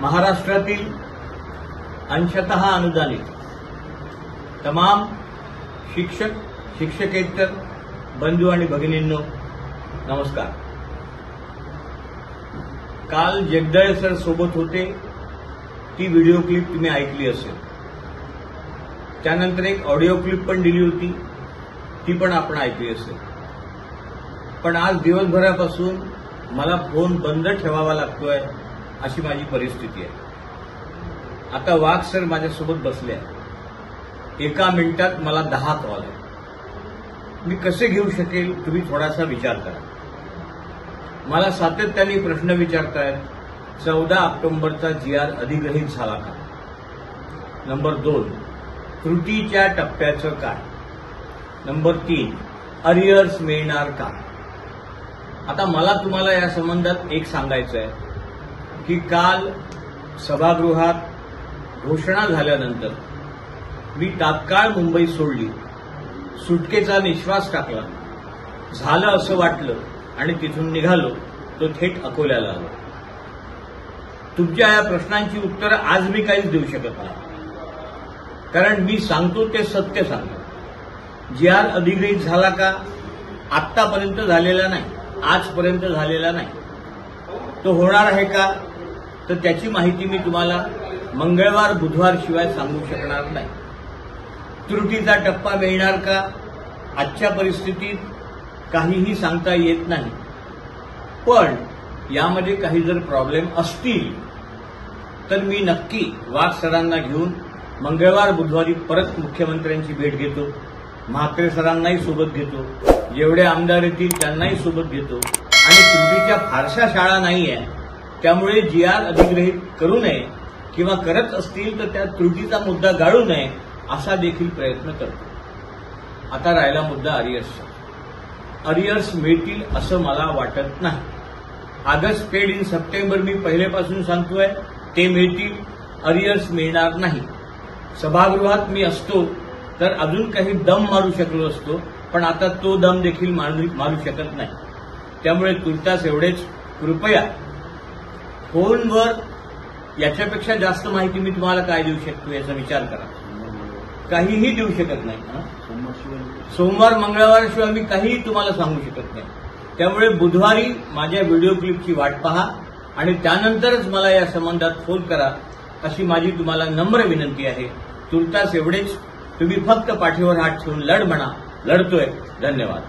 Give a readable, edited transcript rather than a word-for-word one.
महाराष्ट्रातील अंशतः अनुदानित तमाम शिक्षक शिक्षकेतर बंधू आणि भगिनींनो नमस्कार। काल जगदळे सर सोबत होते ती व्हिडिओ क्लिप तुम्ही ऐकली असेल। त्यानंतर एक ऑडिओ क्लिप पण दिली होती ती पण आपण ऐकली असेल। पण आज दिवसभरापासून मला फोन बंद ठेवावा लागतोय अशी माझी परिस्थिती आहे। आता वाघ सर माझ्यासोबत बसले आहेत। एका मिनिटात मला 10 कॉल आहेत। मी कसे घेऊ शकेल तुम्ही थोडासा विचार करा। मला सातत्याने प्रश्न विचारतायत 14 ऑक्टोबरचा GR अधिग्रहित झाला का? नंबर 2 त्रुटीच्या टप्प्याचं काय? नंबर 3 अरियर्स मिळणार का? आता मला तुम्हाला या संबंधात एक सांगायचं आहे की काल सभागृहात घोषणा झाल्यानंतर मी तात्काळ मुंबई सोडली, सुटकेचा निश्वास टाकला, झालं असं वाटलं आणि तिथून निघालो तो थेट अकोल्याला आलो। तुमच्या या प्रश्नांची उत्तरं आज मी काहीच देऊ शकत नाही, कारण मी सांगतो ते सत्य सांगतो। GR अधिग्रहित झाला का? आत्तापर्यंत झालेला नाही, आजपर्यंत झालेला नाही। तो होणार आहे का? तर त्याची माहिती मी तुम्हाला मंगळवार बुधवार शिवाय सांगू शकणार नाही। त्रुटीचा टप्पा मिळणार का? आजच्या परिस्थितीत काहीही सांगता येत नाही, पण यामध्ये काही जर प्रॉब्लेम असतील तर मी नक्की वाघ सरांना घेऊन मंगळवार बुधवारी परत मुख्यमंत्र्यांची भेट घेतो, म्हात्रे सरांनाही सोबत घेतो, जेवढे आमदार येतील त्यांनाही सोबत घेतो। आणि त्रुटीच्या फारशा शाळा नाहीये, त्यामुळे GR अधिग्रहित करू नये किंवा करत असतील तर त्या त्रुटीचा मुद्दा गाळू नये असा देखील प्रयत्न करतो। आता राहिला मुद्दा अरियर्सचा। अरियर्स मिळतील असं मला वाटत नाही। ऑगस्ट पेड इन सप्टेंबर मी पहिलेपासून सांगतोय ते मिळतील, अरियर्स मिळणार नाही। सभागृहात मी असतो तर अजून काही दम मारू शकलो असतो, पण आता तो दम देखील मारू शकत नाही। त्यामुळे तुर्तास एवढेच, कृपया फोनवर याच्यापेक्षा जास्त माहिती मी तुम्हाला काय देऊ शकतो याचा विचार करा। काहीही देऊ शकत नाही। सोमवार मंगळवार शिवाय मी काहीही तुम्हाला सांगू शकत नाही। त्यामुळे बुधवारी माझ्या व्हिडिओ क्लिपची वाट पहा आणि त्यानंतरच मला या संबंधात फोन करा अशी माझी तुम्हाला नम्र विनंती आहे। तुर्तास एवढेच, तुम्ही फक्त पाठीवर हात ठेवून लढ म्हणा, लढतोय। धन्यवाद।